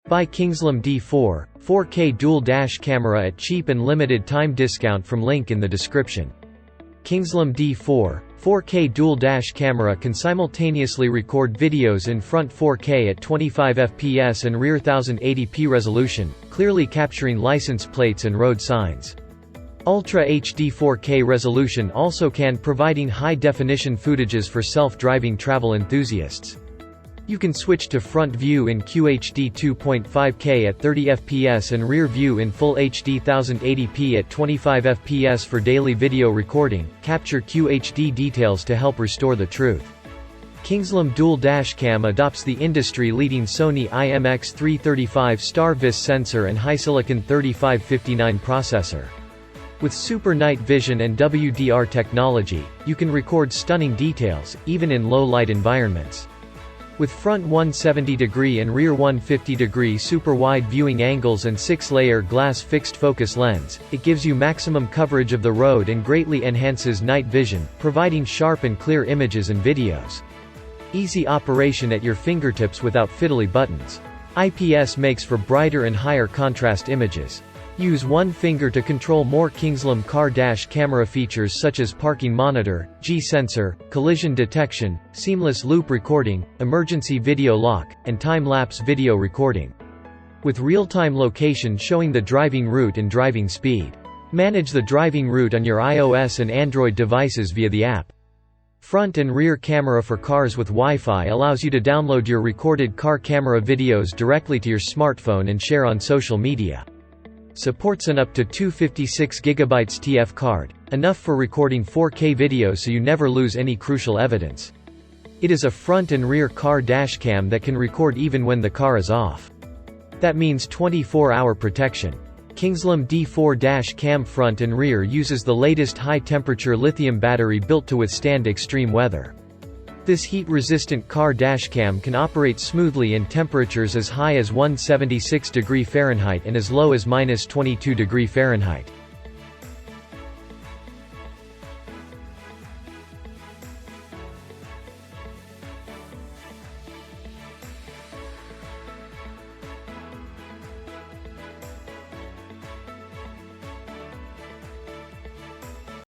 Buy Kingslim D4, 4K dual dash camera at cheap and limited time discount from link in the description. Kingslim D4, 4K dual dash camera can simultaneously record videos in front 4K at 25 fps and rear 1080p resolution, clearly capturing license plates and road signs. Ultra HD 4K resolution also can providing high-definition footages for self-driving travel enthusiasts. You can switch to front view in QHD 2.5K at 30 fps and rear view in Full HD 1080p at 25 fps for daily video recording. Capture QHD details to help restore the truth. Kingslim Dual Dashcam adopts the industry-leading Sony IMX335 Star-Vis sensor and HiSilicon 3559 processor. With Super Night Vision and WDR technology, you can record stunning details, even in low-light environments. With front 170° and rear 150° super-wide viewing angles and 6-layer glass fixed-focus lens, it gives you maximum coverage of the road and greatly enhances night vision, providing sharp and clear images and videos. Easy operation at your fingertips without fiddly buttons. IPS makes for brighter and higher contrast images. Use one finger to control more Kingslim car dash camera features such as parking monitor, G-sensor, collision detection, seamless loop recording, emergency video lock, and time-lapse video recording. With real-time location showing the driving route and driving speed. Manage the driving route on your iOS and Android devices via the app. Front and rear camera for cars with Wi-Fi allows you to download your recorded car camera videos directly to your smartphone and share on social media. Supports an up to 256GB TF card, enough for recording 4K video so you never lose any crucial evidence. It is a front and rear car dashcam that can record even when the car is off. That means 24-hour protection. Kingslim D4 dash cam front and rear uses the latest high-temperature lithium battery built to withstand extreme weather. This heat-resistant car dashcam can operate smoothly in temperatures as high as 176°F and as low as -22°F.